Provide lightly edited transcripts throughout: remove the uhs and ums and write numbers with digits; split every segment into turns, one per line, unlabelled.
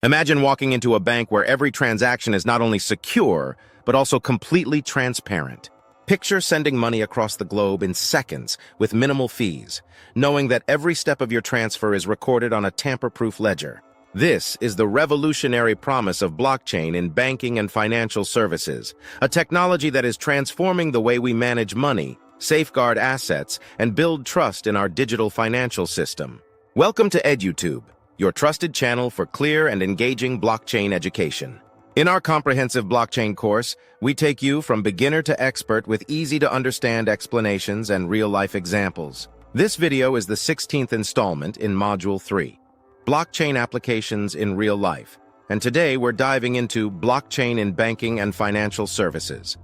Imagine walking into a bank where every transaction is not only secure, but also completely transparent. Picture sending money across the globe in seconds with minimal fees, knowing that every step of your transfer is recorded on a tamper-proof ledger. This is the revolutionary promise of blockchain in banking and financial services, a technology that is transforming the way we manage money, safeguard assets, and build trust in our digital financial system. Welcome to EduTube, your trusted channel for clear and engaging blockchain education. In our comprehensive blockchain course, we take you from beginner to expert with easy-to-understand explanations and real-life examples. This video is the 16th installment in Module 3, Blockchain Applications in Real Life, and today we're diving into blockchain in banking and financial services.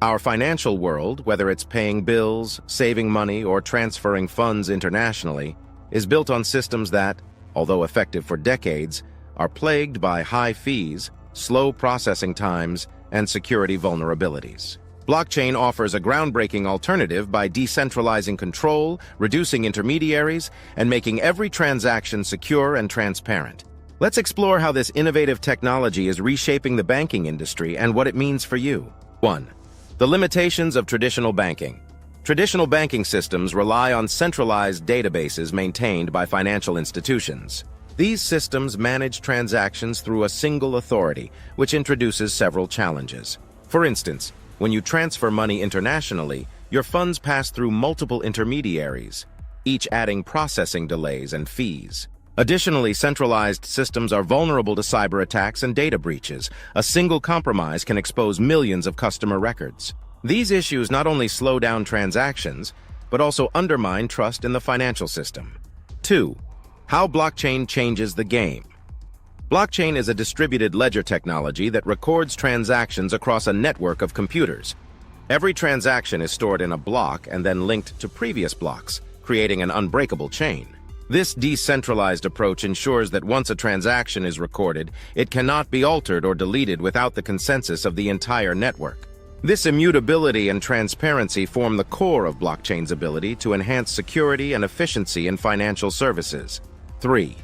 Our financial world, whether it's paying bills, saving money, or transferring funds internationally, is built on systems that, although effective for decades, are plagued by high fees, slow processing times, and security vulnerabilities. Blockchain offers a groundbreaking alternative by decentralizing control, reducing intermediaries, and making every transaction secure and transparent. Let's explore how this innovative technology is reshaping the banking industry and what it means for you. 1. The limitations of traditional banking. Traditional banking systems rely on centralized databases maintained by financial institutions. These systems manage transactions through a single authority, which introduces several challenges. For instance, when you transfer money internationally, your funds pass through multiple intermediaries, each adding processing delays and fees. Additionally, centralized systems are vulnerable to cyber attacks and data breaches. A single compromise can expose millions of customer records. These issues not only slow down transactions, but also undermine trust in the financial system. 2. How blockchain changes the game. Blockchain is a distributed ledger technology that records transactions across a network of computers. Every transaction is stored in a block and then linked to previous blocks, creating an unbreakable chain. This decentralized approach ensures that once a transaction is recorded, it cannot be altered or deleted without the consensus of the entire network. This immutability and transparency form the core of blockchain's ability to enhance security and efficiency in financial services. 3.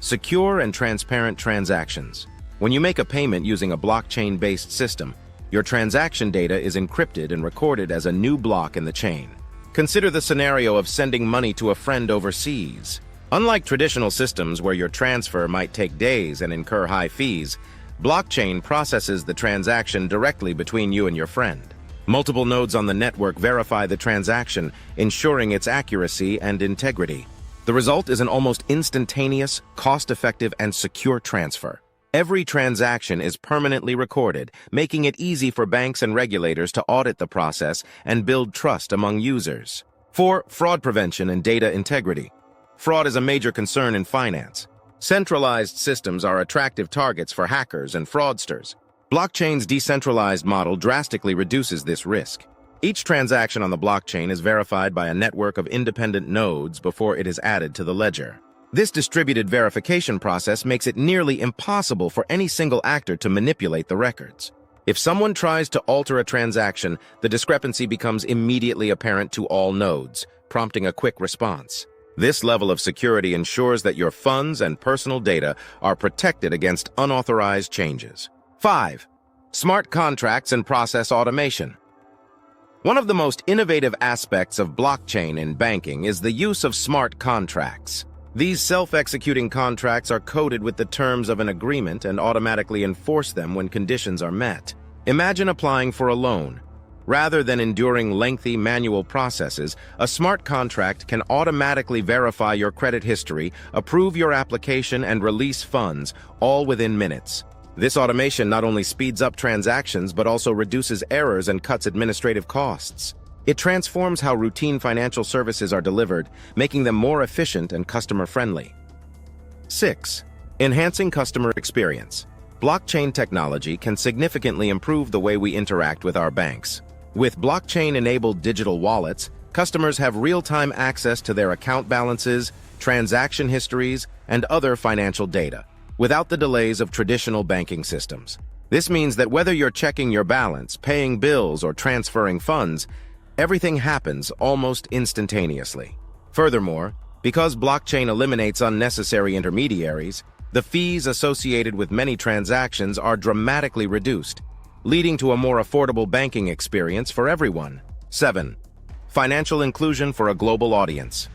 Secure and transparent transactions. When you make a payment using a blockchain-based system, your transaction data is encrypted and recorded as a new block in the chain. Consider the scenario of sending money to a friend overseas. Unlike traditional systems where your transfer might take days and incur high fees, blockchain processes the transaction directly between you and your friend. Multiple nodes on the network verify the transaction, ensuring its accuracy and integrity. The result is an almost instantaneous, cost-effective, and secure transfer. Every transaction is permanently recorded, making it easy for banks and regulators to audit the process and build trust among users. 4. Fraud prevention and data integrity. Fraud is a major concern in finance. Centralized systems are attractive targets for hackers and fraudsters. Blockchain's decentralized model drastically reduces this risk. Each transaction on the blockchain is verified by a network of independent nodes before it is added to the ledger. This distributed verification process makes it nearly impossible for any single actor to manipulate the records. If someone tries to alter a transaction, the discrepancy becomes immediately apparent to all nodes, prompting a quick response. This level of security ensures that your funds and personal data are protected against unauthorized changes. 5. Smart contracts and process automation. One of the most innovative aspects of blockchain in banking is the use of smart contracts. These self-executing contracts are coded with the terms of an agreement and automatically enforce them when conditions are met. Imagine applying for a loan. Rather than enduring lengthy manual processes, a smart contract can automatically verify your credit history, approve your application, and release funds, all within minutes. This automation not only speeds up transactions but also reduces errors and cuts administrative costs. It transforms how routine financial services are delivered, making them more efficient and customer-friendly. 6. Enhancing customer experience. Blockchain technology can significantly improve the way we interact with our banks. With blockchain-enabled digital wallets, customers have real-time access to their account balances, transaction histories, and other financial data, without the delays of traditional banking systems. This means that whether you're checking your balance, paying bills, or transferring funds, everything happens almost instantaneously. Furthermore, because blockchain eliminates unnecessary intermediaries, The fees associated with many transactions are dramatically reduced, leading to a more affordable banking experience for everyone. 7. Financial inclusion for a global audience.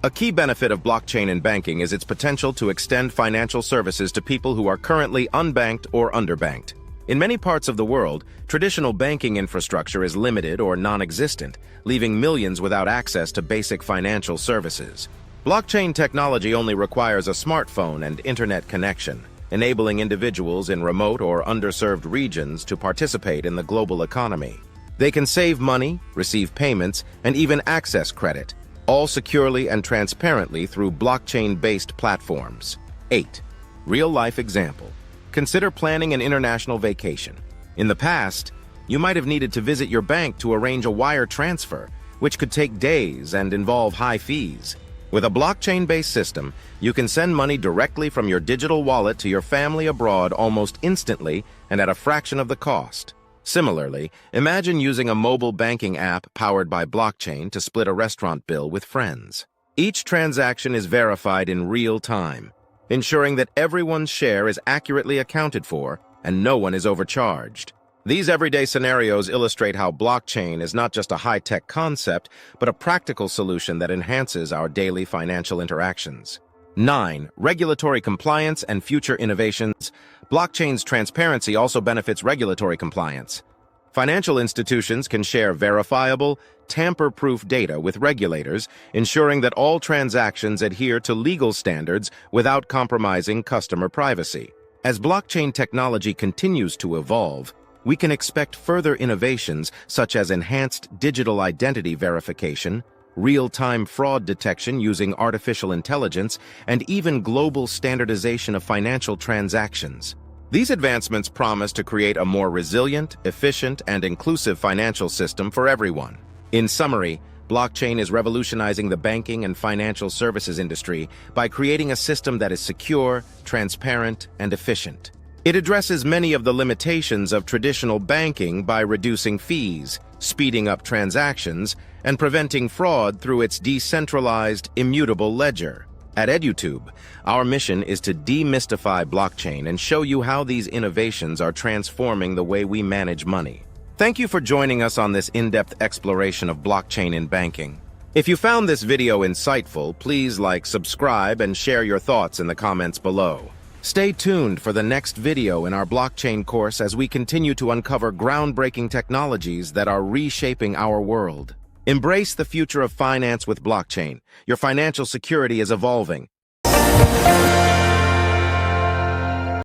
A key benefit of blockchain in banking is its potential to extend financial services to people who are currently unbanked or underbanked. In many parts of the world, traditional banking infrastructure is limited or non-existent, leaving millions without access to basic financial services. Blockchain technology only requires a smartphone and internet connection, enabling individuals in remote or underserved regions to participate in the global economy. They can save money, receive payments, and even access credit, all securely and transparently through blockchain-based platforms. 8. Real-life example. Consider planning an international vacation. In the past, you might have needed to visit your bank to arrange a wire transfer, which could take days and involve high fees. With a blockchain-based system, you can send money directly from your digital wallet to your family abroad almost instantly and at a fraction of the cost. Similarly, imagine using a mobile banking app powered by blockchain to split a restaurant bill with friends. Each transaction is verified in real time, ensuring that everyone's share is accurately accounted for and no one is overcharged. These everyday scenarios illustrate how blockchain is not just a high-tech concept, but a practical solution that enhances our daily financial interactions. 9. Regulatory compliance and future innovations. Blockchain's transparency also benefits regulatory compliance. Financial institutions can share verifiable, tamper-proof data with regulators, ensuring that all transactions adhere to legal standards without compromising customer privacy. As blockchain technology continues to evolve, we can expect further innovations such as enhanced digital identity verification, real-time fraud detection using artificial intelligence, and even global standardization of financial transactions. These advancements promise to create a more resilient, efficient, and inclusive financial system for everyone. In summary, blockchain is revolutionizing the banking and financial services industry by creating a system that is secure, transparent, and efficient. It addresses many of the limitations of traditional banking by reducing fees, speeding up transactions, and preventing fraud through its decentralized, immutable ledger. At EduTube, our mission is to demystify blockchain and show you how these innovations are transforming the way we manage money. Thank you for joining us on this in-depth exploration of blockchain in banking. If you found this video insightful, please like, subscribe, and share your thoughts in the comments below. Stay tuned for the next video in our blockchain course as we continue to uncover groundbreaking technologies that are reshaping our world. Embrace the future of finance with blockchain. Your financial security is evolving.